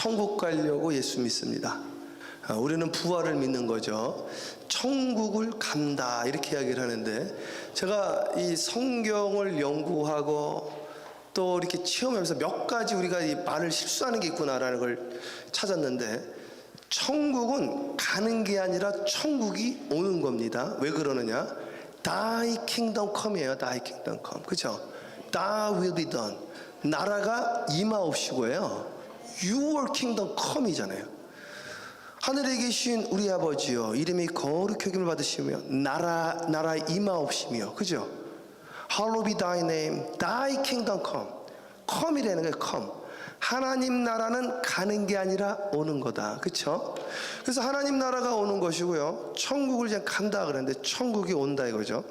천국 가려고 예수 믿습니다. 우리는 부활을 믿는 거죠. 천국을 간다 이렇게 이야기를 하는데, 제가 이 성경을 연구하고 또 이렇게 체험하면서 몇 가지 우리가 이 말을 실수하는 게 있구나라는 걸 찾았는데, 천국은 가는 게 아니라 천국이 오는 겁니다. 왜 그러느냐? Thy kingdom come이에요. Thy kingdom come. 그죠? Thy will be done. 나라가 임하옵시고요. Your kingdom come이잖아요. 하늘에 계신 우리 아버지여, 이름이 거룩히 여김을 받으시며 나라 임하옵시며, 그죠? Hallowed be thy name, thy kingdom come. come이라는 거예요. come. 하나님 나라는 가는 게 아니라 오는 거다. 그쵸? 그래서 하나님 나라가 오는 것이고요, 천국을 이제 간다 그랬는데 천국이 온다 이거죠.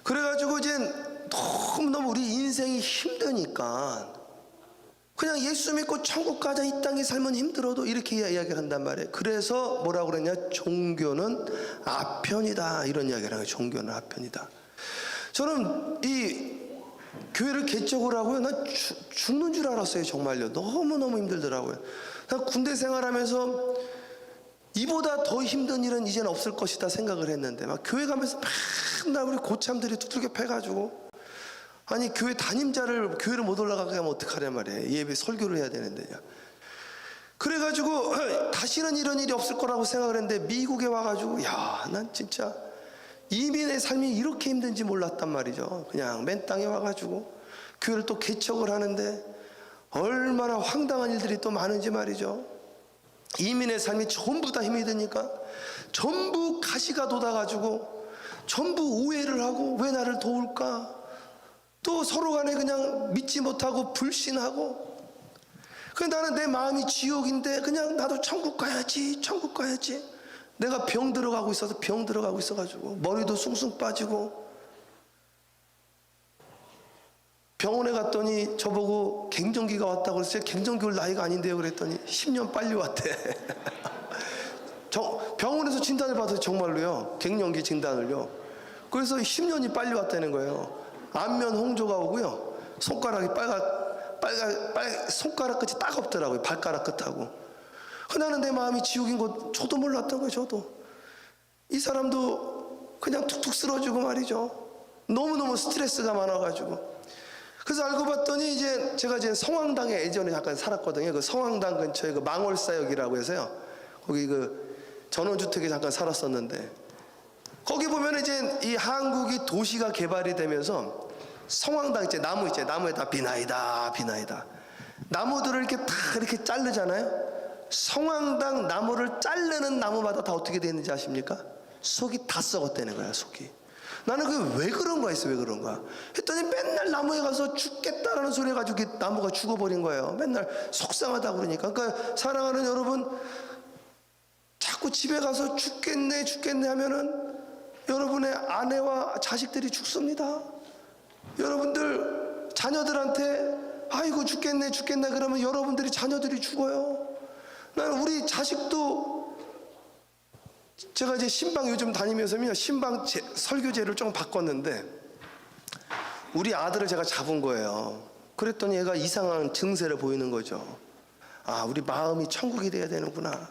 그래가지고 이제 너무너무 우리 인생이 힘드니까 그냥 예수 믿고 천국 가자, 이 땅에 살면 힘들어도, 이렇게 이야기를 한단 말이에요. 그래서 뭐라고 그러냐? 종교는 아편이다, 이런 이야기를 하는 거예요. 종교는 아편이다. 저는 이 교회를 개척을 하고요, 난 죽는 줄 알았어요. 정말요. 너무너무 힘들더라고요. 난 군대 생활하면서 이보다 더 힘든 일은 이제는 없을 것이다 생각을 했는데, 막 교회 가면서 맨날 우리 고참들이 두들겨 패가지고, 아니 교회 담임자를 교회를 못 올라가게 하면 어떡하란 말이에요. 예배 설교를 해야 되는데요. 그래가지고 다시는 이런 일이 없을 거라고 생각을 했는데, 미국에 와가지고 야, 난 진짜 이민의 삶이 이렇게 힘든지 몰랐단 말이죠. 그냥 맨 땅에 와가지고 교회를 또 개척을 하는데 얼마나 황당한 일들이 또 많은지 말이죠. 이민의 삶이 전부 다 힘이 드니까 전부 가시가 돋아가지고 전부 오해를 하고, 왜 나를 도울까? 또 서로 간에 그냥 믿지 못하고 불신하고, 나는 내 마음이 지옥인데 그냥 나도 천국 가야지, 천국 가야지. 내가 병 들어가고 있어가지고 머리도 숭숭 빠지고, 병원에 갔더니 저보고 갱년기가 왔다고 그랬어요. 갱년기 올 나이가 아닌데요 그랬더니 10년 빨리 왔대. 병원에서 진단을 받아서 정말로요, 갱년기 진단을요. 그래서 10년이 빨리 왔다는 거예요. 안면 홍조가 오고요, 손가락이 손가락 끝이 따갑더라고요. 발가락 끝하고. 나는 내 마음이 지옥인 거 저도 몰랐던 거예요. 저도. 이 사람도 그냥 툭툭 쓰러지고 말이죠. 너무너무 스트레스가 많아가지고. 그래서 알고 봤더니 제가 성황당에 예전에 잠깐 살았거든요. 그 성황당 근처에 그 망월사역이라고 해서요, 거기 그 전원주택에 잠깐 살았었는데, 거기 보면 이제 이 한국이 도시가 개발이 되면서 성황당 나무에다 비나이다 나무들을 이렇게 다 이렇게 자르잖아요. 성황당 나무를 자르는 나무마다 다 어떻게 되는지 아십니까? 속이 다 썩었다는 거야, 속이. 나는 그게 왜 그런가 했어. 왜 그런가 했더니 맨날 나무에 가서 죽겠다라는 소리 해가지고 나무가 죽어버린 거예요. 맨날 속상하다고 그러니까. 그러니까 사랑하는 여러분, 자꾸 집에 가서 죽겠네 하면은 여러분의 아내와 자식들이 죽습니다. 여러분들 자녀들한테 아이고 죽겠네 그러면 여러분들이 자녀들이 죽어요. 나는 우리 자식도, 제가 이제 신방 요즘 다니면서요, 신방 설교제를 좀 바꿨는데, 우리 아들을 제가 잡은 거예요. 그랬더니 얘가 이상한 증세를 보이는 거죠. 아, 우리 마음이 천국이 돼야 되는구나.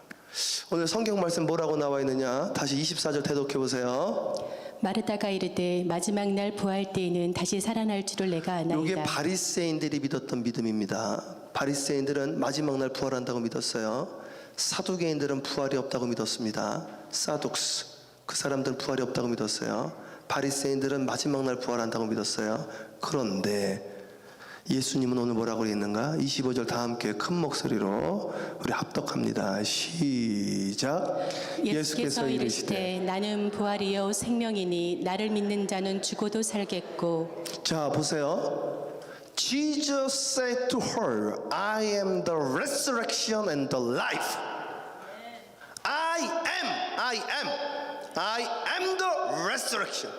오늘 성경 말씀 뭐라고 나와 있느냐? 다시 24절 대독해 보세요. 마르다가 이르되 마지막 날 부활 때에는 다시 살아날 줄을 내가 아나이다. 이게 바리새인들이 믿었던 믿음입니다. 바리새인들은 마지막 날 부활한다고 믿었어요. 사두개인들은 부활이 없다고 믿었습니다. 사둑스, 그 사람들은 부활이 없다고 믿었어요. 바리새인들은 마지막 날 부활한다고 믿었어요. 그런데 예수님은 오늘 뭐라고 했는가? 25절 다 함께 큰 목소리로 우리 합독합니다. 시작. 예수께서 이르시되 나는 부활이요 생명이니 나를 믿는 자는 죽어도 살겠고. 자 보세요. Jesus said to her, I am the resurrection and the life. I am the resurrection.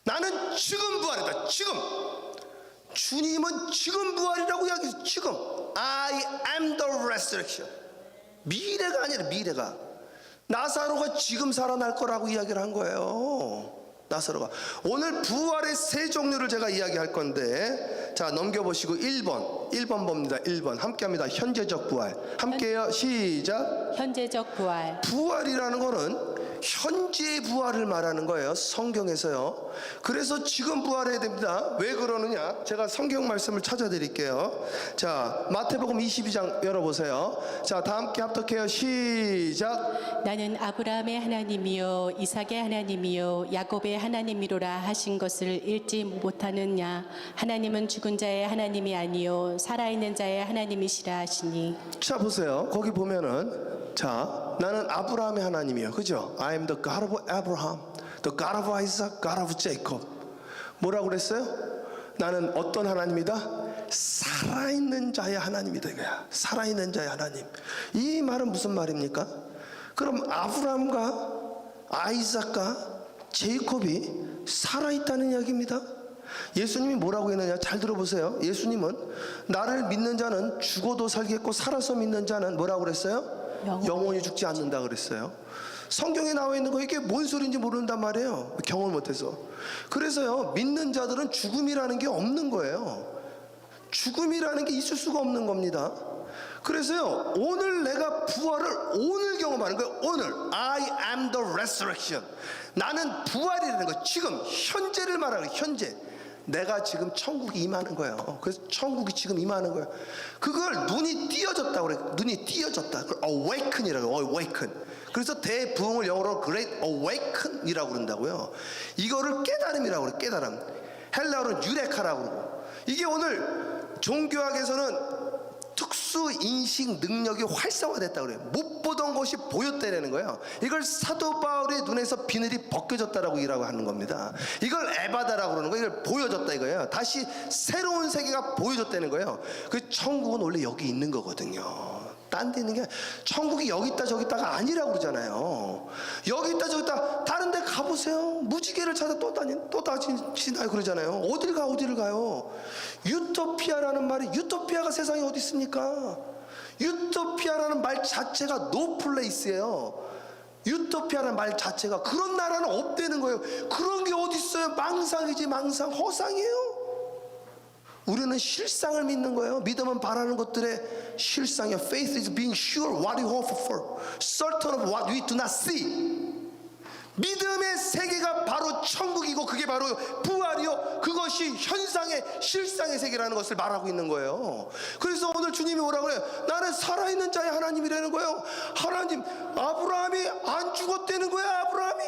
나는 지금 부활이다. 지금. 주님은 지금 부활이라고 이야기해서 지금. I am the resurrection. 미래가 아니라 미래가. 나사로가 지금 살아날 거라고 이야기를 한 거예요. 나사로가. 오늘 부활의 세 종류를 제가 이야기할 건데, 자 넘겨보시고 1번 봅니다. 1번 함께합니다. 현재적 부활. 함께요. 시작. 현재적 부활. 부활이라는 거는 현재의 부활을 말하는 거예요, 성경에서요. 그래서 지금 부활해야 됩니다. 왜 그러느냐, 제가 성경 말씀을 찾아드릴게요. 자 마태복음 22장 열어보세요. 자 다 함께 합독해요. 시작. 나는 아브라함의 하나님이요 이삭의 하나님이요 야곱의 하나님이로라 하신 것을 읽지 못하느냐. 하나님은 죽은 자의 하나님이 아니요 살아있는 자의 하나님이시라 하시니. 자 보세요. 거기 보면은, 자 나는 아브라함의 하나님이요, 그죠? I am the God of Abraham, the God of Isaac, God of Jacob. 뭐라고 그랬어요? 나는 어떤 하나님이다? 살아있는 자의 하나님이다, 이거야. 살아있는 자의 하나님. 이 말은 무슨 말입니까? 그럼 아브라함과 아이삭과 제이콥이 살아있다는 이야기입니다. 예수님이 뭐라고 했느냐, 잘 들어보세요. 예수님은 나를 믿는 자는 죽어도 살겠고 살아서 믿는 자는 뭐라고 그랬어요? 영원히 죽지 않는다 그랬어요. 성경에 나와 있는 거 이게 뭔 소리인지 모른단 말이에요, 경험을 못해서. 그래서요, 믿는 자들은 죽음이라는 게 없는 거예요. 죽음이라는 게 있을 수가 없는 겁니다. 그래서요, 오늘 내가 부활을 오늘 경험하는 거예요. 오늘 I am the resurrection. 나는 부활이라는 거, 지금 현재를 말하는 거예요. 현재 내가 지금 천국이 임하는 거예요. 그래서 천국이 지금 임하는 거예요. 그걸 눈이 띄어졌다고 그래요. 눈이 띄어졌다. 그걸 awaken이라고 해요. awaken. 그래서 대부흥을 영어로 great awaken이라고 그런다고요. 이거를 깨달음이라고 그래요. 깨달음. 헬라어는 유레카라고 그러고. 이게 오늘 종교학에서는 특수 인식 능력이 활성화됐다고 그래요. 못 보던 것이 보였다는 거예요. 이걸 사도 바울의 눈에서 비늘이 벗겨졌다라고 이라고 하는 겁니다. 이걸 에바다라고 그러는 거예요. 이걸 보여졌다 이거예요. 다시 새로운 세계가 보여졌다는 거예요. 그 천국은 원래 여기 있는 거거든요. 딴 데 있는 게, 천국이 여기 있다 저기 있다가 아니라고 그러잖아요. 여기 있다 저기 있다, 다른 데 가보세요. 무지개를 찾아 또 다니시나 그러잖아요. 어디를 가요? 유토피아라는 말이, 유토피아가 세상에 어디 있습니까? 유토피아라는 말 자체가 노플레이스예요. 유토피아라는 말 자체가, 그런 나라는 없다는 거예요. 그런 게 어디 있어요? 망상이지, 망상. 허상이에요. 우리는 실상을 믿는 거예요. 믿음은 바라는 것들의 실상이에요. Faith is being sure what you hope for, certain of what we do not see. 믿음의 세계가 바로 천국이고, 그게 바로 부활이요, 그것이 현상의 실상의 세계라는 것을 말하고 있는 거예요. 그래서 오늘 주님이 뭐라고 그래요? 나는 살아있는 자의 하나님이라는 거예요. 하나님, 아브라함이 안 죽었다는 거예요. 아브라함이,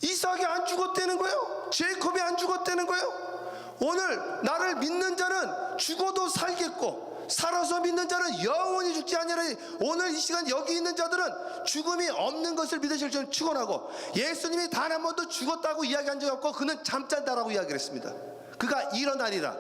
이삭이 안 죽었다는 거예요. 제이콥이 안 죽었다는 거예요. 오늘 나를 믿는 자는 죽어도 살겠고 살아서 믿는 자는 영원히 죽지 아니하리니. 오늘 이 시간 여기 있는 자들은 죽음이 없는 것을 믿으실 줄 축원하고, 예수님이 단 한 번도 죽었다고 이야기한 적이 없고 그는 잠잔다라고 이야기를 했습니다. 그가 일어나리라.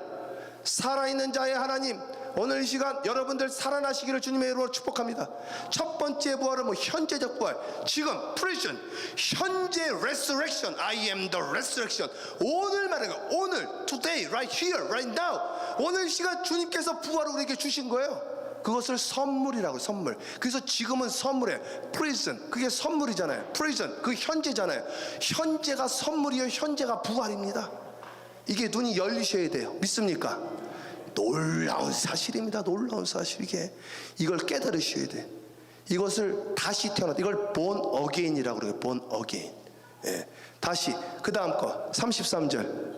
살아있는 자의 하나님, 오늘 이 시간 여러분들 살아나시기를 주님의 이름으로 축복합니다. 첫 번째 부활은 현재적 부활, 지금 프리전, 현재 resurrection. I am the resurrection. 오늘 말하는 거예요. 오늘, today, right here, right now. 오늘 이 시간 주님께서 부활을 우리에게 주신 거예요. 그것을 선물이라고, 선물. 그래서 지금은 선물이에요. 프리전, 그게 선물이잖아요. 프리전, 그 현재잖아요. 현재가 선물이요, 현재가 부활입니다. 이게 눈이 열리셔야 돼요. 믿습니까? 놀라운 사실입니다. 놀라운 사실. 이걸 깨달으셔야 돼. 이것을 다시 태어났다. 이걸 born again이라고 그래요. born again. 예. 다시 그 다음 거 33절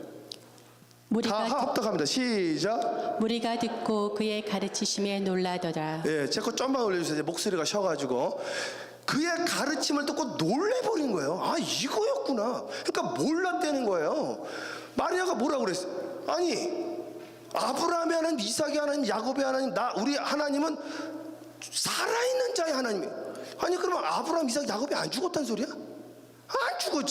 다 합독합니다. 시작. 무리가 듣고 그의 가르치심에 놀라더라. 예, 제 거 좀만 올려주세요. 목소리가 쉬어가지고. 그의 가르침을 듣고 놀래버린 거예요. 아, 이거였구나. 그러니까 몰랐다는 거예요. 마리아가 뭐라고 그랬어요? 아니, 아브라함의 하나님, 이삭의 하나님, 야곱의 하나님, 우리 하나님은 살아있는 자의 하나님이에요. 아니, 그러면 아브라함, 이삭, 야곱이 안 죽었다는 소리야?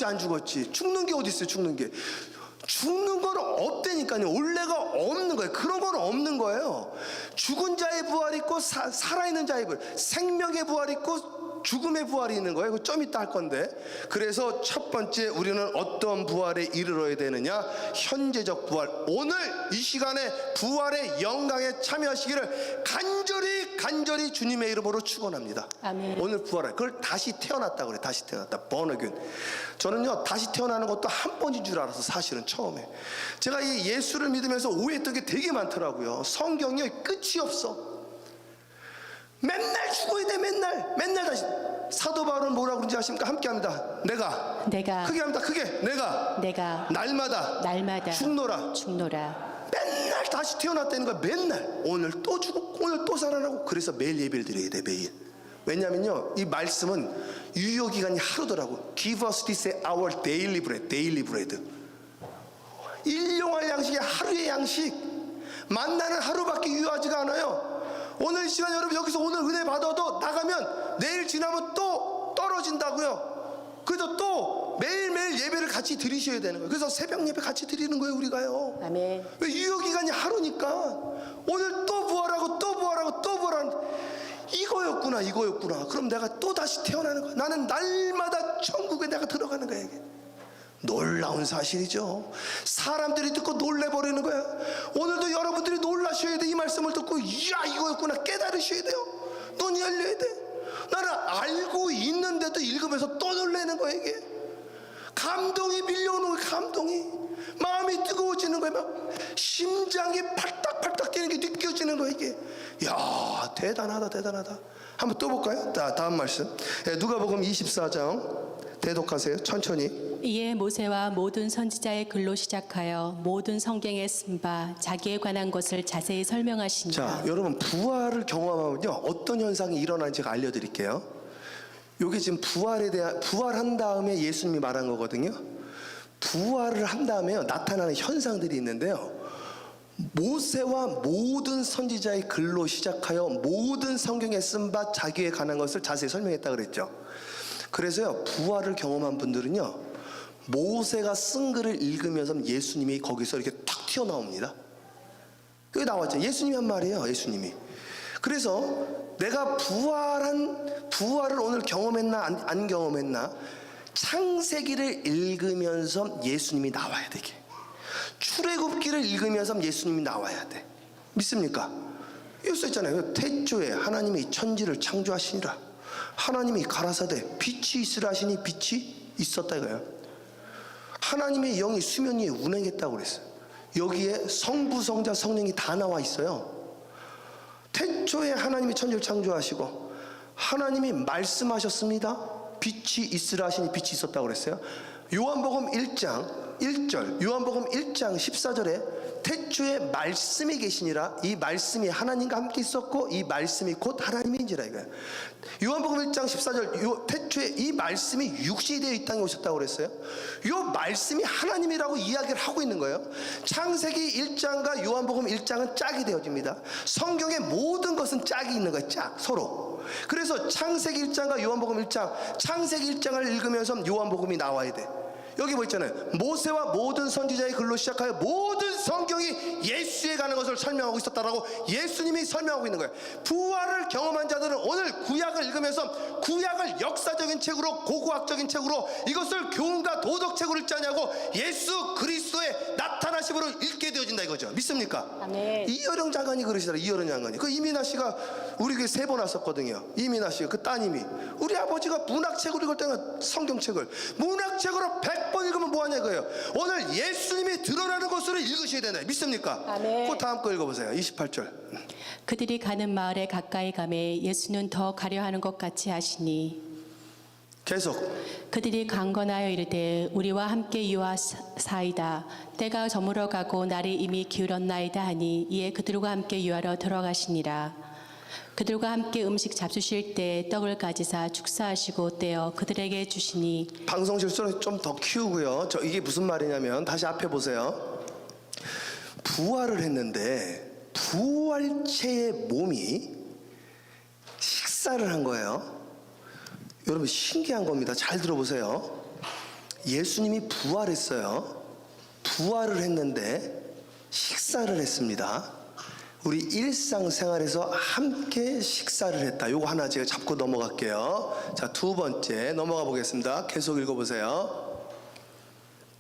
안 죽었지. 죽는 게 어디 있어요? 죽는 거는 없다니까요. 원래가 없는 거예요. 그런 거는 없는 거예요. 죽은 자의 부활이 있고 살아있는 자의 부활, 생명의 부활이 있고 죽음의 부활이 있는 거예요. 그 좀 이따 할 건데. 그래서 첫 번째 우리는 어떤 부활에 이르러야 되느냐? 현재적 부활. 오늘 이 시간에 부활의 영광에 참여하시기를 간절히 주님의 이름으로 축원합니다. 아멘. 오늘 부활을, 그걸 다시 태어났다고 그래. 다시 태어났다. born again. 저는요, 다시 태어나는 것도 한 번인 줄 알아서, 사실은 처음에 제가 이 예수를 믿으면서 오해했던 게 되게 많더라고요. 성경이 끝이 없어. 맨날 죽어야 돼. 맨날 다시. 사도 바울은 뭐라고 그런지 아십니까? 함께 합니다. 내가 크게 합니다. 크게 내가 날마다 죽노라. 맨날 다시 태어났다는 거야. 맨날. 오늘 또 죽고 오늘 또 살아나고. 그래서 매일 예배를 드려야 돼. 매일. 왜냐면요, 이 말씀은 유효기간이 하루더라고. Give us this our daily bread. 일용할 양식이 하루의 양식. 만나는 하루밖에 유효하지가 않아요. 오늘 이 시간 여러분 여기서 오늘 은혜 받아도 나가면 내일 지나면 또 떨어진다고요. 그래서 또 매일매일 예배를 같이 드리셔야 되는 거예요. 그래서 새벽 예배 같이 드리는 거예요, 우리가요. 아멘. 왜? 유효기간이 하루니까. 오늘 또 부활하고 이거였구나. 그럼 내가 또 다시 태어나는 거야. 나는 날마다 천국에 내가 들어가는 거야. 이게 놀라운 사실이죠. 사람들이 듣고 놀래버리는 거야. 오늘도 여러분들이 놀라셔야 돼. 이 말씀을 듣고 야, 이거였구나 깨달으셔야 돼요. 눈이 열려야 돼. 나는 알고 있는데도 읽으면서 또 놀라는 거야. 이게 감동이 밀려오는 거야. 감동이 마음이 뜨거워지는 거야. 막 심장이 팔딱팔딱 뛰는 게 느껴지는 거야. 이게 야, 대단하다. 한번 또 볼까요? 다음 말씀. 누가복음 24장 대독하세요. 천천히. 이에 모세와 모든 선지자의 글로 시작하여 모든 성경에 쓴 바 자기에 관한 것을 자세히 설명하시니라. 자, 여러분 부활을 경험하면요 어떤 현상이 일어나는지 제가 알려드릴게요. 이게 지금 부활한 다음에 예수님이 말한 거거든요. 부활을 한 다음에요 나타나는 현상들이 있는데요. 모세와 모든 선지자의 글로 시작하여 모든 성경에 쓴 바 자기에 관한 것을 자세히 설명했다 그랬죠. 그래서요 부활을 경험한 분들은요 모세가 쓴 글을 읽으면서 예수님이 거기서 이렇게 탁 튀어나옵니다. 그게 나왔죠. 예수님이 한 말이에요. 예수님이. 그래서 내가 부활을 오늘 경험했나 안 경험했나, 창세기를 읽으면서 예수님이 나와야 되게, 출애굽기를 읽으면서 예수님이 나와야 돼. 믿습니까? 이거 써있잖아요. 태초에 하나님이 천지를 창조하시니라. 하나님이 가라사대 빛이 있으라 하시니 빛이 있었다 이거예요. 하나님의 영이 수면 위에 운행했다고 그랬어요. 여기에 성부, 성자, 성령이 다 나와 있어요. 태초에 하나님이 천지를 창조하시고 하나님이 말씀하셨습니다. 빛이 있으라 하시니 빛이 있었다고 그랬어요. 요한복음 1장 1절, 요한복음 1장 14절에 태초에 말씀이 계시니라. 이 말씀이 하나님과 함께 있었고 이 말씀이 곧 하나님인지라 이거예요. 요한복음 1장 14절 태초에 이 말씀이 육신이 되어 이 땅에 오셨다고 그랬어요. 이 말씀이 하나님이라고 이야기를 하고 있는 거예요. 창세기 1장과 요한복음 1장은 짝이 되어집니다. 성경의 모든 것은 짝이 있는 거예요. 짝 서로. 그래서 창세기 1장과 요한복음 1장, 창세기 1장을 읽으면서 요한복음이 나와야 돼. 여기 뭐 있잖아요. 모세와 모든 선지자의 글로 시작하여 모든 성경이 예수에 관한 것을 설명하고 있었다라고 예수님이 설명하고 있는 거예요. 부활을 경험한 자들은 오늘 구약을 읽으면서 구약을 역사적인 책으로, 고고학적인 책으로, 이것을 교훈과 도덕책으로 읽지 않냐고 예수 그리스도의 나타나심으로 읽게 되어진다 이거죠. 믿습니까? 아멘. 이여령 장관이 그러시더라. 이여령 장관이. 그 이민아 씨가 우리 교회 3번 왔었거든요. 이민아 씨가, 그 따님이. 우리 아버지가 문학책으로 읽을 때는 성경책을 문학책으로 100번 읽으면 뭐하냐 이거예요. 오늘 예수님이 드러나는 것으로 읽으셔야 되나요? 믿습니까? 아멘. 그 다음 거 읽어보세요. 28절. 그들이 가는 마을에 가까이 가매 예수는 더 가려 하는 것 같이 하시니 계속. 그들이 강건하여 이르되 우리와 함께 유하사이다. 때가 저물어 가고 날이 이미 기울었나이다 하니 이에 그들과 함께 유하러 들어가시니라. 그들과 함께 음식 잡수실 때 떡을 가지사 축사하시고 떼어 그들에게 주시니. 방송 실수를 좀 더 키우고요. 이게 무슨 말이냐면 다시 앞에 보세요. 부활을 했는데 부활체의 몸이 식사를 한 거예요. 여러분 신기한 겁니다. 잘 들어보세요. 예수님이 부활했어요. 부활을 했는데 식사를 했습니다. 우리 일상생활에서 함께 식사를 했다. 요거 하나 제가 잡고 넘어갈게요. 자, 두 번째 넘어가 보겠습니다. 계속 읽어보세요.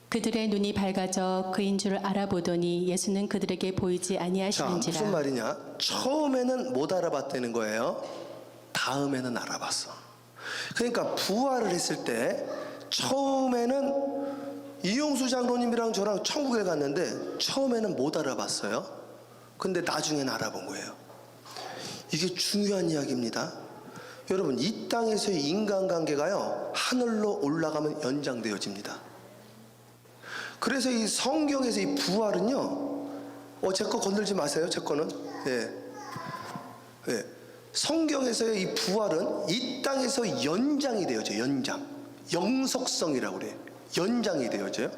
그들의 눈이 밝아져 그인 줄 알아보더니 예수는 그들에게 보이지 자, 아니하시는지라. 무슨 말이냐? 처음에는 못 알아봤다는 거예요. 다음에는 알아봤어. 그러니까 부활을 했을 때 처음에는 이용수 장로님이랑 저랑 천국에 갔는데 처음에는 못 알아봤어요. 근데 나중에는 알아본 거예요. 이게 중요한 이야기입니다. 여러분, 이 땅에서의 인간관계가요, 하늘로 올라가면 연장되어집니다. 그래서 이 성경에서 이 부활은요, 제 거 건들지 마세요. 제 거는. 예. 성경에서의 이 부활은 이 땅에서 연장이 되어져요. 연장. 영속성이라고 그래요. 연장이 되어져요.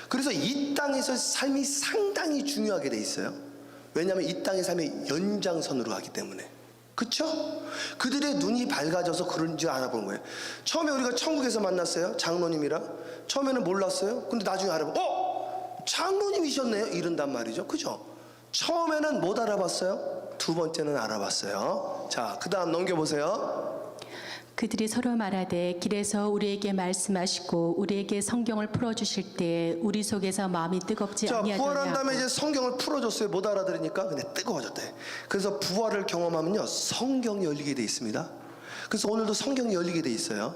그래서 이 땅에서 삶이 상당히 중요하게 돼 있어요. 왜냐하면 이 땅의 삶이 연장선으로 가기 때문에. 그쵸? 그들의 눈이 밝아져서 그런 줄 알아보는 거예요. 처음에 우리가 천국에서 만났어요. 장로님이랑. 처음에는 몰랐어요. 근데 나중에 알아보고 장로님이셨네요. 이런단 말이죠. 그죠? 처음에는 못 알아봤어요. 두 번째는 알아봤어요. 자, 그 다음 넘겨보세요. 그들이 서로 말하되 길에서 우리에게 말씀하시고 우리에게 성경을 풀어주실 때 우리 속에서 마음이 뜨겁지 자, 아니하더냐. 부활한 다음에 이제 성경을 풀어줬어요. 못 알아들으니까. 근데 뜨거워졌대. 그래서 부활을 경험하면요, 성경이 열리게 돼 있습니다. 그래서 오늘도 성경이 열리게 돼 있어요.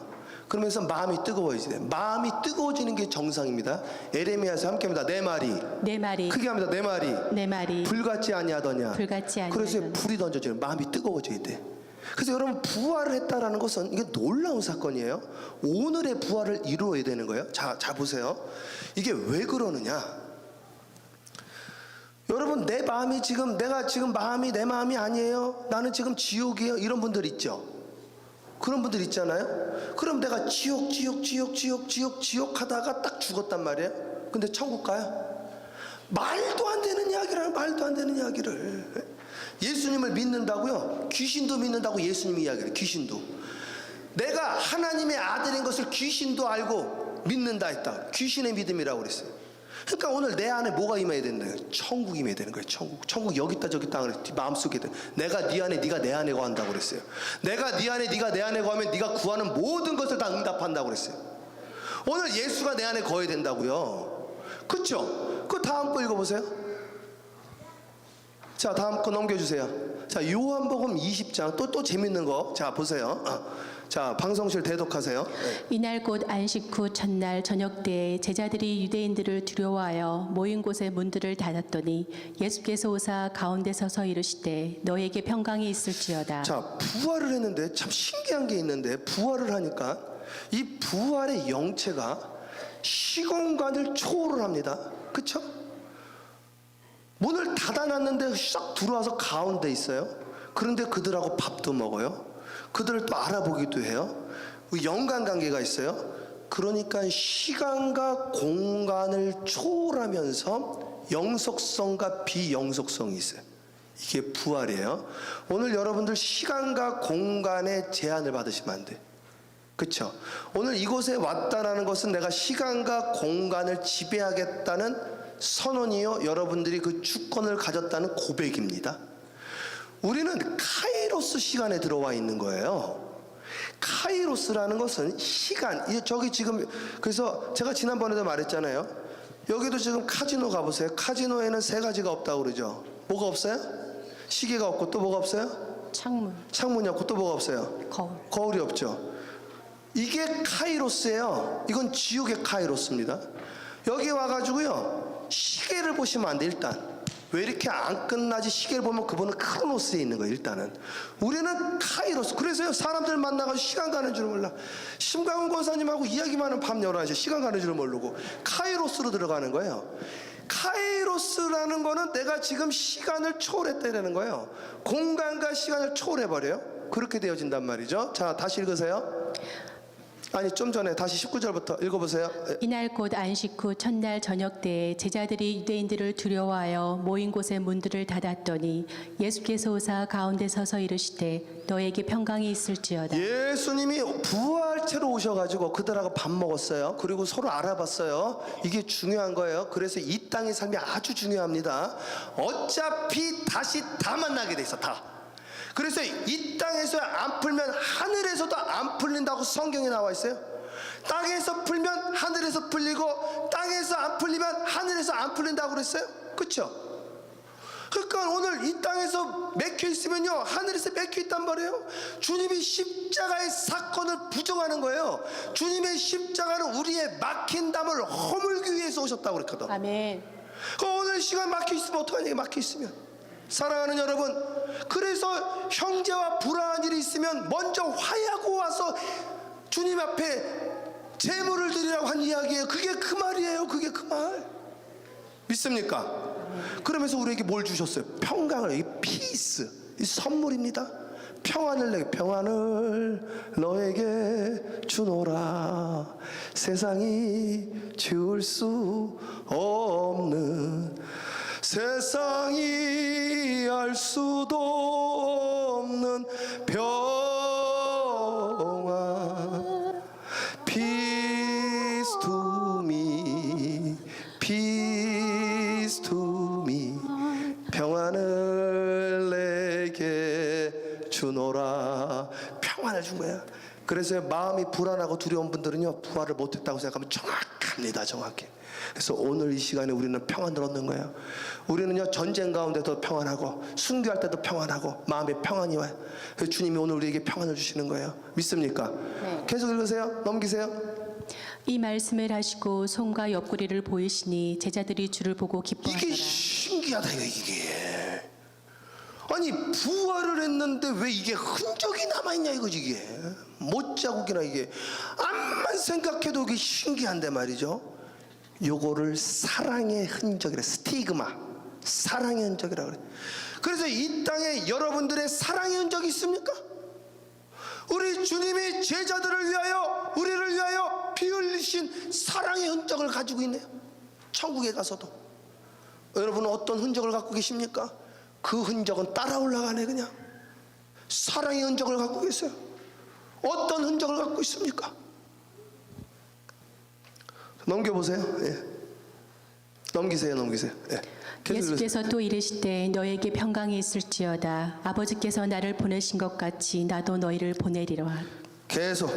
그러면서 마음이 뜨거워지대. 마음이 뜨거워지는 게 정상입니다. 에레미야에서 함께합니다. 내 말이 크게 합니다. 내 말이 불같지 아니하더냐. 불같지 그래서 아니하더냐. 불이 던져지는, 마음이 뜨거워져야 돼. 그래서 여러분, 부활을 했다라는 것은 이게 놀라운 사건이에요. 오늘의 부활을 이루어야 되는 거예요. 자 보세요. 이게 왜 그러느냐? 여러분, 내 마음이 지금, 내가 지금 마음이 내 마음이 아니에요. 나는 지금 지옥이에요. 이런 분들 있죠. 그런 분들 있잖아요. 그럼 내가 지옥 하다가 딱 죽었단 말이에요. 근데 천국 가요? 말도 안 되는 이야기를, 말도 안 되는 이야기를. 예수님을 믿는다고요? 귀신도 믿는다고 예수님이 이야기해요. 귀신도. 내가 하나님의 아들인 것을 귀신도 알고 믿는다 했다. 귀신의 믿음이라고 그랬어요. 그러니까 오늘 내 안에 뭐가 임해야 되는 거예요? 천국이 임해야 되는 거예요. 천국 여기 있다 저기 있다 그랬지. 마음속에 내가 네 안에 네가 내 안에 거한다고 그랬어요. 내가 네 안에 네가 내 안에 거하면 네가 구하는 모든 것을 다 응답한다고 그랬어요. 오늘 예수가 내 안에 거해야 된다고요. 그렇죠? 그 다음 거 읽어보세요. 자, 다음 거 넘겨주세요. 자, 요한복음 20장 또 재밌는 거. 자, 보세요. 자, 방송실 대독하세요. 이날 곧 안식 후 첫날 저녁 때에 제자들이 유대인들을 두려워하여 모인 곳의 문들을 닫았더니 예수께서 오사 가운데 서서 이르시되 너에게 평강이 있을지어다. 자, 부활을 했는데 참 신기한 게 있는데, 부활을 하니까 이 부활의 영체가 시공간을 초월을 합니다. 그쵸? 문을 닫아놨는데 싹 들어와서 가운데 있어요. 그런데 그들하고 밥도 먹어요. 그들을 또 알아보기도 해요. 연관관계가 있어요. 그러니까 시간과 공간을 초월하면서 영속성과 비영속성이 있어요. 이게 부활이에요. 오늘 여러분들 시간과 공간의 제한을 받으시면 안 돼. 그렇죠? 오늘 이곳에 왔다라는 것은 내가 시간과 공간을 지배하겠다는 선언이요, 여러분들이 그 주권을 가졌다는 고백입니다. 우리는 카이로스 시간에 들어와 있는 거예요. 카이로스라는 것은 시간, 저기 지금, 그래서 제가 지난번에도 말했잖아요. 여기도 지금 카지노 가보세요. 카지노에는 세 가지가 없다고 그러죠. 뭐가 없어요? 시계가 없고 또 뭐가 없어요? 창문이 없고 또 뭐가 없어요? 거울이 없죠. 이게 카이로스예요. 이건 지옥의 카이로스입니다. 여기 와가지고요, 시계를 보시면 안 돼. 일단 왜 이렇게 안 끝나지? 시계를 보면 그분은 크로노스에 있는 거예요. 일단은 우리는 카이로스. 그래서요, 사람들 만나가지고 시간 가는 줄 몰라. 심강훈 권사님하고 이야기만 하면 밤 11시 시간 가는 줄 모르고 카이로스로 들어가는 거예요. 카이로스라는 거는 내가 지금 시간을 초월했다는 거예요. 공간과 시간을 초월해버려요. 그렇게 되어진단 말이죠. 자, 다시 읽으세요. 아니, 좀 전에 다시 19절부터 읽어보세요. 이날 곧 안식 후 첫날 저녁 때에 제자들이 유대인들을 두려워하여 모인 곳의 문들을 닫았더니 예수께서 오사 가운데 서서 이르시되 너에게 평강이 있을지어다. 예수님이 부활 지자체로 오셔가지고 그들하고 밥 먹었어요. 그리고 서로 알아봤어요. 이게 중요한 거예요. 그래서 이 땅의 삶이 아주 중요합니다. 어차피 다시 다 만나게 돼 있어, 다. 그래서 이 땅에서 안 풀면 하늘에서도 안 풀린다고 성경에 나와 있어요. 땅에서 풀면 하늘에서 풀리고 땅에서 안 풀리면 하늘에서 안 풀린다고 그랬어요. 그렇죠? 그러니까 오늘 이 땅에서 맥혀 있으면요, 하늘에서 맥혀 있단 말이에요. 주님이 십자가의 사건을 부정하는 거예요. 주님의 십자가는 우리의 막힌 담을 허물기 위해서 오셨다고 그랬거든. 아멘. 오늘 시간 막혀 있으면 어떡하냐, 막혀 있으면. 사랑하는 여러분, 그래서 형제와 불화한 일이 있으면 먼저 화해하고 와서 주님 앞에 제물을 드리라고 한 이야기예요. 그게 그 말이에요. 그게 그 말. 믿습니까? 그러면서 우리에게 뭘 주셨어요? 평강을, 이 피스, 이 선물입니다. 평안을 너에게 주노라. 세상이 줄 수 없는, 세상이 알 수도 없는 평안. Peace to me, peace to me. 평안을 내게 주노라. 평안을 준 거야. 그래서 마음이 불안하고 두려운 분들은요, 부활을 못했다고 생각하면 정확합니다. 정확해. 그래서 오늘 이 시간에 우리는 평안을 얻는 거예요. 우리는요, 전쟁 가운데도 평안하고 순교할 때도 평안하고 마음에 평안이 와요. 그래서 주님이 오늘 우리에게 평안을 주시는 거예요. 믿습니까? 네. 계속 읽으세요. 넘기세요. 이 말씀을 하시고 손과 옆구리를 보이시니 제자들이 주를 보고 이게 기뻐하더라. 신기하다 이게. 아니 부활을 했는데 왜 이게 흔적이 남아있냐 이거지. 이게 못자국이나 이게 암만 생각해도 이게 신기한데 말이죠. 요거를 사랑의 흔적이라, 스티그마, 사랑의 흔적이라 그래. 그래서 이 땅에 여러분들의 사랑의 흔적이 있습니까? 우리 주님이 제자들을 위하여, 우리를 위하여 피 흘리신 사랑의 흔적을 가지고 있네요. 천국에 가서도. 여러분은 어떤 흔적을 갖고 계십니까? 그 흔적은 따라 올라가네. 그냥 사랑의 흔적을 갖고 계세요. 어떤 흔적을 갖고 있습니까? 넘겨보세요. 예. 넘기세요. 예. 예수께서 또 이르시되 너에게 평강이 있을지어다. 아버지께서 나를 보내신 것 같이 나도 너희를 보내리라. 계속.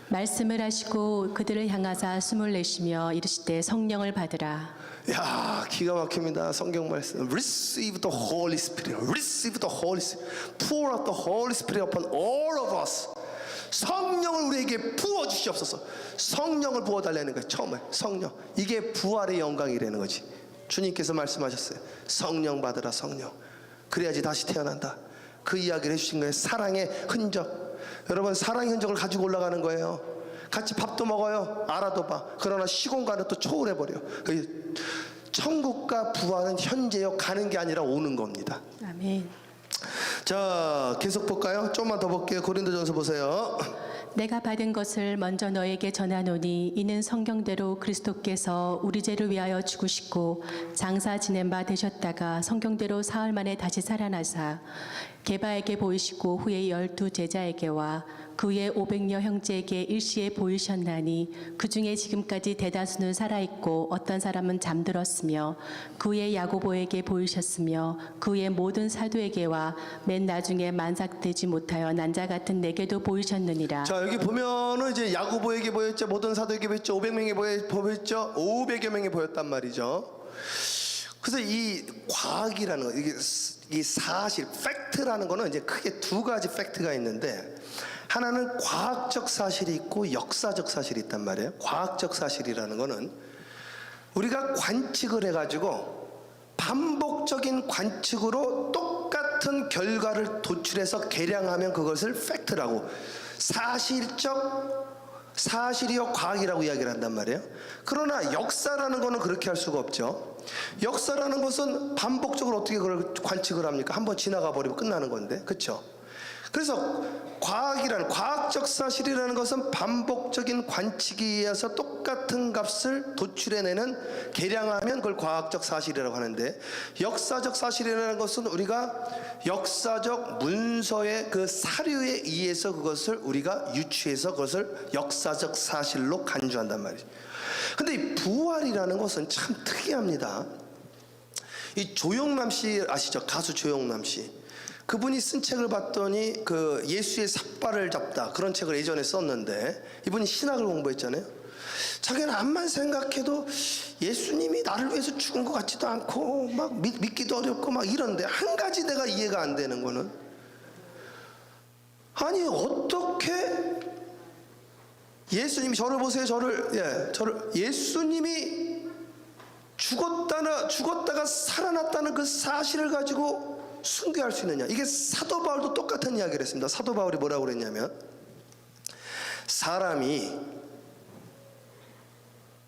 말씀을 하시고 그들을 향하사 숨을 내쉬며 이르시되 성령을 받으라. 야, 기가 막힙니다. 성경 말씀. Receive the Holy Spirit. Receive the Holy Spirit. Pour out the Holy Spirit upon all of us. 성령을 우리에게 부어 주시옵소서. 성령을 부어 달라는 거예요. 처음에 성령. 이게 부활의 영광이라는 거지. 주님께서 말씀하셨어요. 성령 받으라, 성령. 그래야지 다시 태어난다. 그 이야기를 해주신 거예요. 사랑의 흔적. 여러분, 사랑의 흔적을 가지고 올라가는 거예요. 같이 밥도 먹어요. 알아도 봐. 그러나 시공간은 또 초월해버려. 천국과 부활은 현재요, 가는 게 아니라 오는 겁니다. 아멘. 자, 계속 볼까요? 좀만 더 볼게요. 고린도전서 보세요. 내가 받은 것을 먼저 너에게 전하노니 이는 성경대로 그리스도께서 우리 죄를 위하여 죽으시고 장사 지낸 바 되셨다가 성경대로 사흘 만에 다시 살아나사 게바에게 보이시고 후에 12 제자에게와 그 후에 500여 형제에게 일시에 보이셨나니 그 중에 지금까지 대다수는 살아있고 어떤 사람은 잠들었으며 그 후에 야고보에게 보이셨으며 그 후에 모든 사도에게와 맨 나중에 만삭되지 못하여 난자 같은 내게도 보이셨느니라. 자, 여기 보면은 이제 야고보에게 보였죠. 모든 사도에게 보였죠. 500명에 보였죠. 500여 명이 보였단 말이죠. 그래서 이 과학이라는 거, 이 사실, 팩트라는 거는 이제 크게 두 가지 팩트가 있는데, 하나는 과학적 사실이 있고 역사적 사실이 있단 말이에요. 과학적 사실이라는 거는 우리가 관측을 해가지고 반복적인 관측으로 똑같은 결과를 도출해서 계량하면 그것을 팩트라고, 사실이요 과학이라고 이야기를 한단 말이에요. 그러나 역사라는 거는 그렇게 할 수가 없죠. 역사라는 것은 반복적으로 어떻게 그걸 관측을 합니까? 한번 지나가 버리면 끝나는 건데, 그렇죠? 그래서 과학적 사실이라는 것은 반복적인 관측에 의해서 똑같은 값을 도출해내는, 계량하면 그걸 과학적 사실이라고 하는데, 역사적 사실이라는 것은 우리가 역사적 문서의 그 사료에 의해서 그것을 우리가 유추해서 그것을 역사적 사실로 간주한단 말이죠. 근데 이 부활이라는 것은 참 특이합니다. 이 조영남 씨 아시죠? 가수 조영남 씨. 그분이 쓴 책을 봤더니 그 예수의 삭발을 잡다, 그런 책을 예전에 썼는데, 이분이 신학을 공부했잖아요. 자기는 암만 생각해도 예수님이 나를 위해서 죽은 것 같지도 않고 막 믿기도 어렵고 막 이런데, 한 가지 내가 이해가 안 되는 거는, 아니 어떻게 예수님이, 저를 보세요, 저를 예수님이 죽었다가 살아났다는 그 사실을 가지고 순교할 수 있느냐. 이게 사도 바울도 똑같은 이야기를 했습니다. 사도 바울이 뭐라고 그랬냐면, 사람이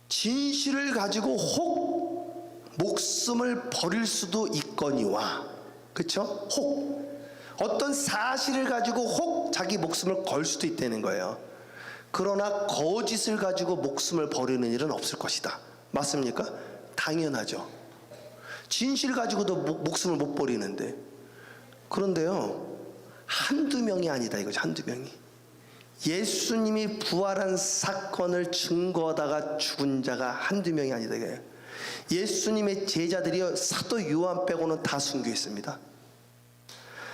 진실을 가지고 혹 목숨을 버릴 수도 있거니와, 그렇죠? 혹 어떤 사실을 가지고 혹 자기 목숨을 걸 수도 있다는 거예요. 그러나 거짓을 가지고 목숨을 버리는 일은 없을 것이다. 맞습니까? 당연하죠. 진실 가지고도 목숨을 못 버리는데. 그런데요, 한두 명이 아니다 이거죠. 한두 명이. 예수님이 부활한 사건을 증거하다가 죽은 자가 한두 명이 아니다 이거예요. 예수님의 제자들이요, 사도 요한 빼고는 다 순교했습니다.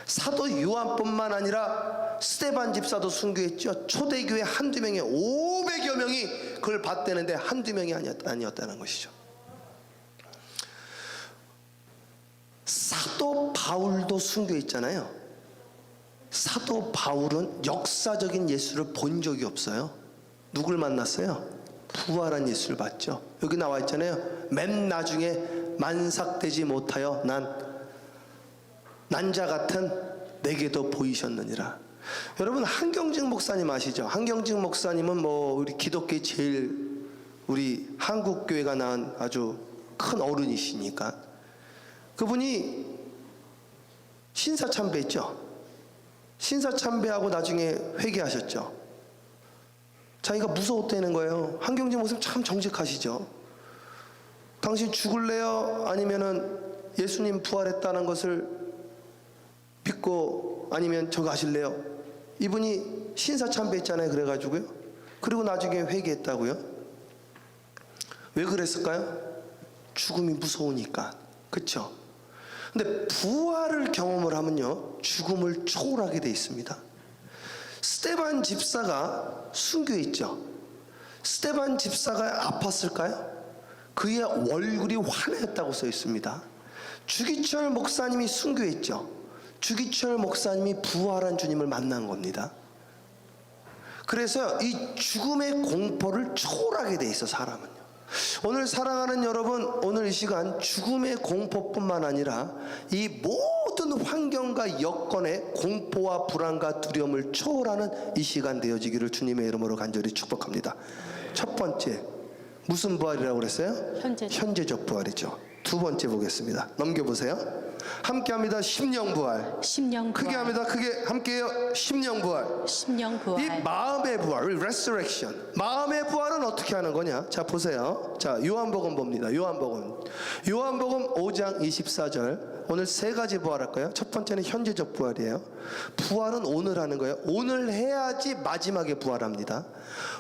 사도 요한뿐만 아니라 스데반 집사도 순교했죠. 초대교회 한두 명이, 500여 명이 그걸 봤다는데 한두 명이 아니었다는 것이죠. 사도 바울도 순교했잖아요. 사도 바울은 역사적인 예수를 본 적이 없어요. 누굴 만났어요? 부활한 예수를 봤죠. 여기 나와 있잖아요. 맨 나중에 만삭되지 못하여 난자 같은 내게도 보이셨느니라. 여러분, 한경직 목사님 아시죠? 한경직 목사님은 뭐 우리 기독교의 제일, 우리 한국교회가 낳은 아주 큰 어른이시니까, 그분이 신사참배했죠. 신사참배하고 나중에 회개하셨죠. 자기가 무서웠다는 거예요. 한경직 목사님 참 정직하시죠. 당신 죽을래요? 아니면은 예수님 부활했다는 것을 믿고, 아니면 저거 하실래요? 이분이 신사참배했잖아요. 그래가지고요. 그리고 나중에 회개했다고요. 왜 그랬을까요? 죽음이 무서우니까. 그렇죠? 근데 부활을 경험을 하면요, 죽음을 초월하게 돼 있습니다. 스데반 집사가 순교했죠. 스데반 집사가 아팠을까요? 그의 얼굴이 환했다고 써 있습니다. 주기철 목사님이 순교했죠. 주기철 목사님이 부활한 주님을 만난 겁니다. 그래서 이 죽음의 공포를 초월하게 돼 있어, 사람은요. 오늘 사랑하는 여러분, 오늘 이 시간 죽음의 공포뿐만 아니라 이 모든 환경과 여건의 공포와 불안과 두려움을 초월하는 이 시간 되어지기를 주님의 이름으로 간절히 축복합니다. 첫 번째, 무슨 부활이라고 그랬어요? 현재적 부활이죠. 두 번째 보겠습니다. 넘겨보세요. 함께합니다. 심령부활. 심령부활. 크게 합니다. 크게 함께해요. 심령부활. 심령부활. 이 마음의 부활, resurrection. 마음의 부활은 어떻게 하는 거냐? 자, 보세요. 자, 요한복음 봅니다. 요한복음 5장 24절. 오늘 세 가지 부활할 거예요. 첫 번째는 현재적 부활이에요. 부활은 오늘 하는 거예요. 오늘 해야지 마지막에 부활합니다.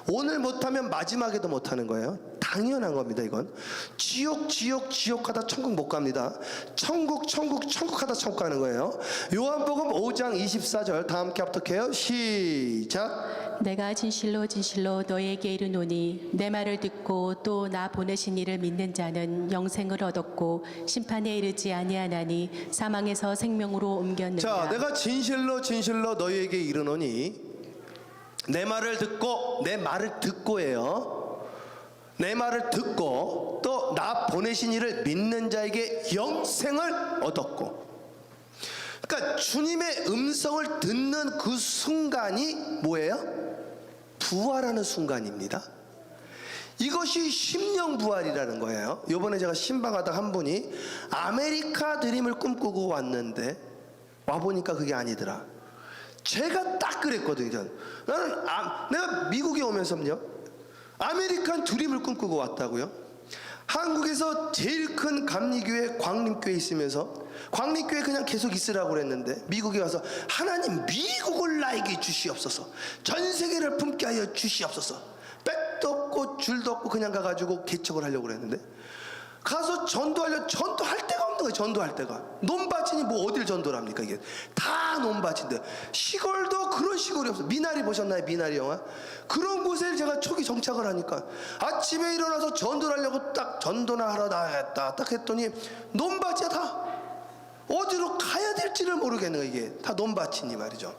오늘 못하면 마지막에도 못하는 거예요. 당연한 겁니다. 이건 지옥 하다 천국 못 갑니다. 천국 하다 천국 가는 거예요. 요한복음 5장 24절 다 함께 합독해요. 시작. 내가 진실로 너에게 이르노니 내 말을 듣고 또 나 보내신 이를 믿는 자는 영생을 얻었고 심판에 이르지 아니하나니 사망에서 생명으로 옮겼느니라. 자, 내가 진실로 너희에게 이르노니, 내 말을 듣고예요. 내 말을 듣고 또 나 보내신 이를 믿는 자에게 영생을 얻었고. 그러니까 주님의 음성을 듣는 그 순간이 뭐예요? 부활하는 순간입니다. 이것이 심령부활이라는 거예요. 요번에 제가 신방하다 한 분이 아메리카 드림을 꿈꾸고 왔는데 와보니까 그게 아니더라. 제가 딱 그랬거든요. 나는 내가 미국에 오면서요, 아메리칸 드림을 꿈꾸고 왔다고요. 한국에서 제일 큰 감리교회 광림교회 있으면서 광림교회 그냥 계속 있으라고 그랬는데, 미국에 와서 하나님 미국을 나에게 주시옵소서, 전 세계를 품게 하여 주시옵소서, 백도 없고 줄도 없고 그냥 가가지고 개척을 하려고 그랬는데, 가서 전도할 데가 없는 거예요. 전도할 데가 논밭이니 뭐 어딜 전도를 합니까? 이게 다 논밭인데, 시골도 그런 시골이 없어. 미나리 보셨나요? 미나리 영화? 그런 곳에 제가 초기 정착을 하니까 아침에 일어나서 전도를 하려고 딱 전도나 하러 나가겠다 딱 했더니 논밭이야. 다 어디로 가야 될지를 모르겠는 거예요. 이게 다 논밭이니 말이죠.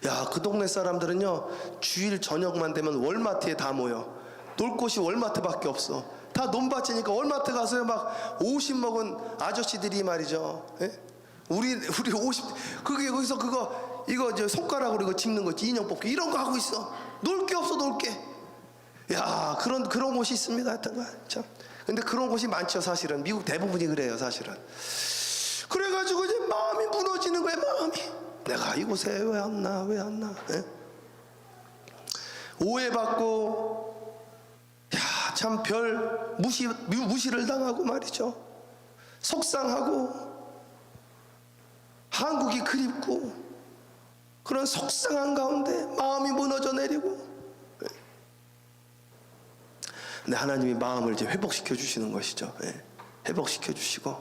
야, 그 동네 사람들은요, 주일 저녁만 되면 월마트에 다 모여. 놀 곳이 월마트밖에 없어. 다 논밭이니까 월마트 가서요, 막 50 먹은 아저씨들이 말이죠, 예? 우리 50, 그게 거기서 이거 이제 손가락으로 이거 짚는 거, 인형 뽑기 이런 거 하고 있어. 놀 게 없어, 놀 게. 야, 그런 곳이 있습니다. 하여튼 참. 근데 그런 곳이 많죠, 사실은. 미국 대부분이 그래요, 사실은. 그래가지고 이제 마음이 무너지는 거예요, 마음이. 내가 이곳에 왜 안 나? 예? 오해받고, 참 별 무시를 당하고 말이죠. 속상하고, 한국이 그립고, 그런 속상한 가운데 마음이 무너져 내리고. 근데 하나님이 마음을 이제 회복시켜 주시는 것이죠. 회복시켜 주시고,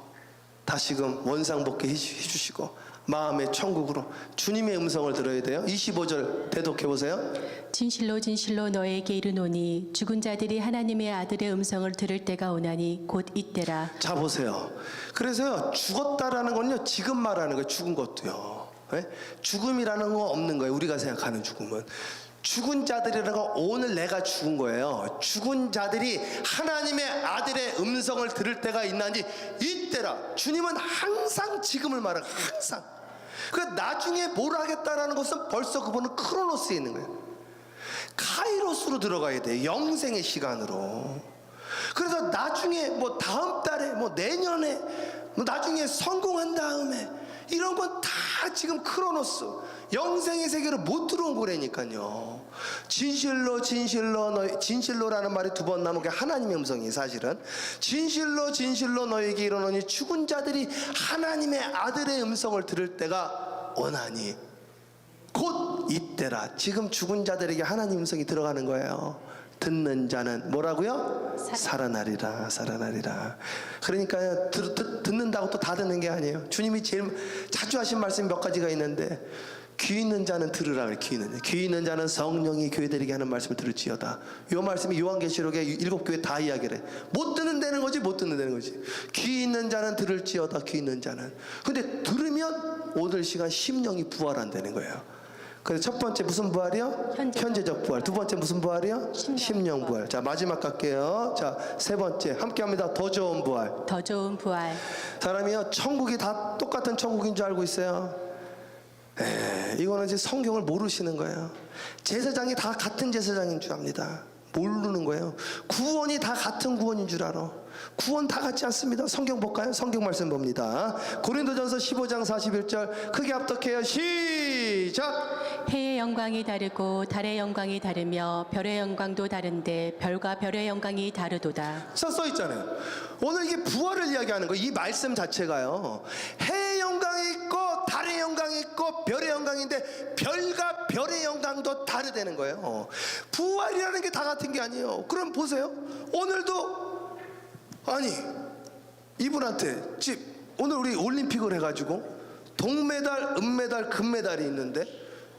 다시금 원상복귀 해주시고, 마음의 천국으로 주님의 음성을 들어야 돼요. 25절 대독해 보세요. 진실로 진실로 너에게 이르노니 죽은 자들이 하나님의 아들의 음성을 들을 때가 오나니 곧 이때라. 자 보세요. 그래서요, 죽었다라는 건요, 지금 말하는 거예요. 죽은 것도요. 죽음이라는 거 없는 거예요. 우리가 생각하는 죽음은. 죽은 자들이라는 건 오늘 내가 죽은 거예요. 죽은 자들이 하나님의 아들의 음성을 들을 때가 있나니 이때라. 주님은 항상 지금을 말하고, 항상. 그 나중에 뭘 하겠다라는 것은 벌써 그분은 크로노스에 있는 거예요. 카이로스로 들어가야 돼요. 영생의 시간으로. 그래서 나중에 뭐 다음 달에 뭐 내년에 뭐 나중에 성공한 다음에 이런 건 다 지금 크로노스, 영생의 세계로 못 들어온 거라니까요. 진실로 진실로 너희, 진실로라는 말이 두 번 나오는 게 하나님의 음성이 사실은. 진실로 진실로 너에게 이르노니 죽은 자들이 하나님의 아들의 음성을 들을 때가 오나니 곧 이때라. 지금 죽은 자들에게 하나님 음성이 들어가는 거예요. 듣는 자는 뭐라고요? 살아나리라. 살아나리라. 그러니까 듣는다고 또 다 듣는 게 아니에요. 주님이 제일 자주 하신 말씀이 몇 가지가 있는데, 귀 있는 자는 들으라 그래요. 귀 있는 자는 성령이 교회들에게 하는 말씀을 들을지어다. 이 말씀이 요한계시록에 7교회 다 이야기를 해. 못 듣는다는 거지, 못 듣는다는 거지. 귀 있는 자는 들을지어다. 귀 있는 자는. 근데 들으면 오늘 시간 심령이 부활한다는 거예요. 그래서 첫 번째 무슨 부활이요? 현재적 부활. 두 번째 무슨 부활이요? 심령 부활. 자, 마지막 갈게요. 자, 세 번째 함께 합니다. 더 좋은 부활. 더 좋은 부활. 사람이요, 천국이 다 똑같은 천국인 줄 알고 있어요. 이거는 이제 성경을 모르시는 거예요. 제사장이 다 같은 제사장인 줄 압니다. 모르는 거예요. 구원이 다 같은 구원인 줄 알아. 구원 다 같지 않습니다. 성경 볼까요? 성경 말씀 봅니다. 고린도전서 15장 41절 크게 합독해요. 시작. 해의 영광이 다르고 달의 영광이 다르며 별의 영광도 다른데 별과 별의 영광이 다르도다. 써 있잖아요. 오늘 이게 부활을 이야기하는 거예요. 이 말씀 자체가요, 해의 영광이 있고 달의 영광이 있고 별의 영광인데 별과 별의 영광도 다르다는 거예요. 부활이라는 게 다 같은 게 아니에요. 그럼 보세요. 오늘도 아니 이분한테 오늘 우리 올림픽을 해가지고 동메달, 은메달, 금메달이 있는데,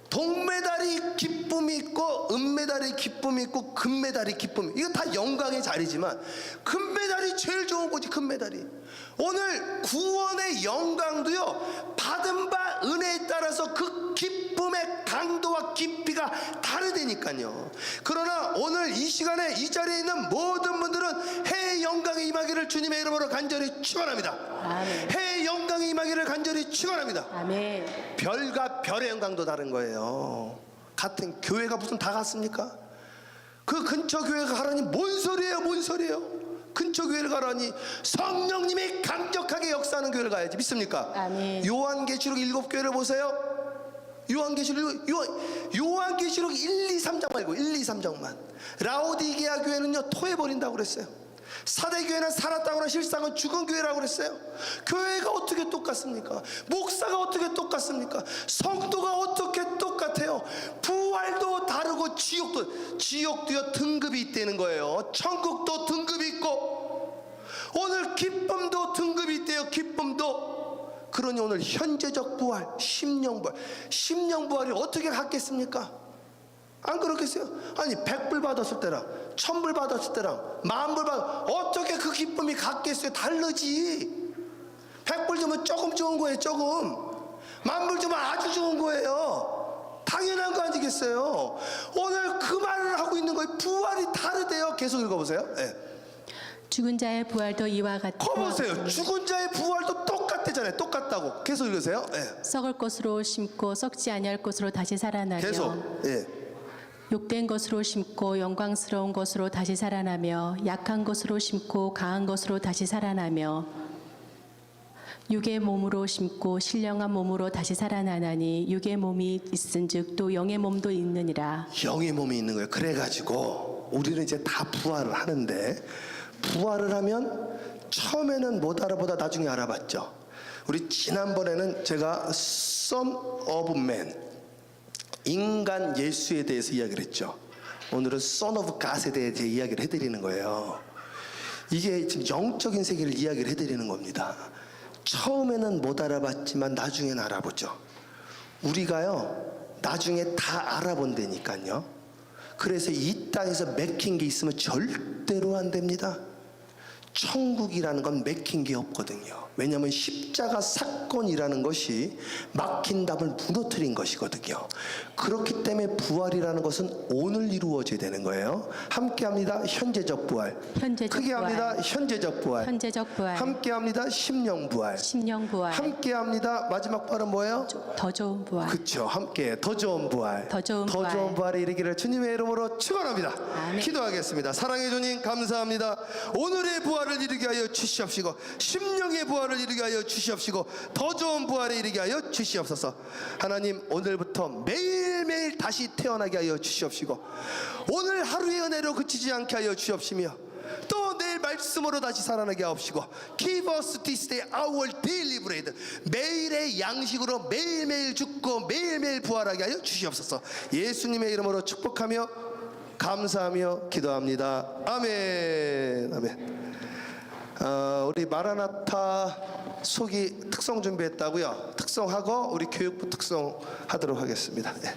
동메달이 기쁨이 있고 은메달이 기쁨이 있고 금메달이 기쁨이, 이거 다 영광의 자리지만 금메달이 제일 좋은 거지. 금메달이. 오늘 구원의 영광도요, 받은 바 은혜에 따라서 그 기쁨의 강도와 깊이가 다르다니까요. 그러나 오늘 이 시간에 이 자리에 있는 모든 분들은 해의 영광에 임하기를 주님의 이름으로 간절히 축원합니다. 아멘. 해의 영광에 임하기를 간절히 축원합니다. 아멘. 별과 별의 영광도 다른 거예요. 같은 교회가 무슨 다 같습니까? 그 근처 교회가 가라니 뭔 소리예요? 뭔 소리예요? 근처 교회를 가라니 성령님이 강력하게 역사하는 교회를 가야지. 믿습니까? 아멘. 요한계시록 7교회를 보세요. 요한계시록 1, 2, 3장 말고 1, 2, 3장만. 라오디게아 교회는요 토해버린다고 그랬어요. 사대교회는 살았다거나 실상은 죽은 교회라고 그랬어요. 교회가 어떻게 똑같습니까? 목사가 어떻게 똑같습니까? 성도가 어떻게 똑같아요? 부활도 다르고 지옥도요 등급이 있다는 거예요. 천국도 등급이 있고 오늘 기쁨도 등급이 있대요. 기쁨도. 그러니 오늘 현재적 부활, 심령부활이 어떻게 같겠습니까? 안 그렇겠어요? 아니 100불 받았을 때랑 1000불 받았을 때랑 10,000불 어떻게 그 기쁨이 같겠어요? 다르지. 100불 주면 조금 좋은 거예요. 조금. 10,000불 주면 아주 좋은 거예요. 당연한 거 아니겠어요? 오늘 그 말을 하고 있는 거예요. 부활이 다르대요. 계속 읽어보세요. 네. 죽은 자의 부활도 이와 같고 보세요. 죽은 자의 부활도 똑같대잖아요. 똑같다고. 계속 읽으세요. 네. 썩을 것으로 심고 썩지 아니할 것으로 다시 살아나며 계속. 예. 욕된 것으로 심고 영광스러운 것으로 다시 살아나며 약한 것으로 심고 강한 것으로 다시 살아나며 육의 몸으로 심고 신령한 몸으로 다시 살아나나니 육의 몸이 있은즉 또 영의 몸도 있느니라. 영의 몸이 있는 거예요. 그래가지고 우리는 이제 다 부활을 하는데 부활을 하면 처음에는 못 알아보다 나중에 알아봤죠. 우리 지난번에는 제가 Son of Man, 인간 예수에 대해서 이야기를 했죠. 오늘은 Son of God에 대해서 이야기를 해드리는 거예요. 이게 지금 영적인 세계를 이야기를 해드리는 겁니다. 처음에는 못 알아봤지만 나중에는 알아보죠. 우리가요 나중에 다 알아본다니까요. 그래서 이 땅에서 맥힌 게 있으면 절대로 안 됩니다. 천국이라는 건 맥힌 게 없거든요. 왜냐하면 십자가 사건이라는 것이 막힌 답을 무너뜨린 것이거든요. 그렇기 때문에 부활이라는 것은 오늘 이루어져야 되는 거예요. 함께합니다. 현재적 부활. 현재적 크게 부활. 합니다. 현재적 부활. 현재적 부활. 함께합니다. 심령 부활. 심령 부활. 함께합니다. 마지막 부활은 뭐예요? 더 좋은 부활. 그렇죠. 함께 더 좋은 부활. 더 좋은 부활. 좋은 부활에 이르기를 주님의 이름으로 축원합니다. 아멘. 기도하겠습니다. 사랑의 주님 감사합니다. 오늘의 부활을 이루게 하여 주시옵시고 심령의 부활을 이루게 하여 주시옵시고 더 좋은 부활에 이르게 하여 주시옵소서. 하나님 오늘부터 매일매일 다시 태어나게 하여 주시옵시고 오늘 하루의 은혜로 그치지 않게 하여 주옵시며 또 내일 말씀으로 다시 살아나게 하옵시고 Give us this day our daily bread. 매일의 양식으로 매일매일 죽고 매일매일 부활하게 하여 주시옵소서. 예수님의 이름으로 축복하며 감사하며 기도합니다. 아멘. 아멘. 우리 마라나타 속이 특송 준비했다고요? 특송하고 우리 교육부 특송하도록 하겠습니다. 예.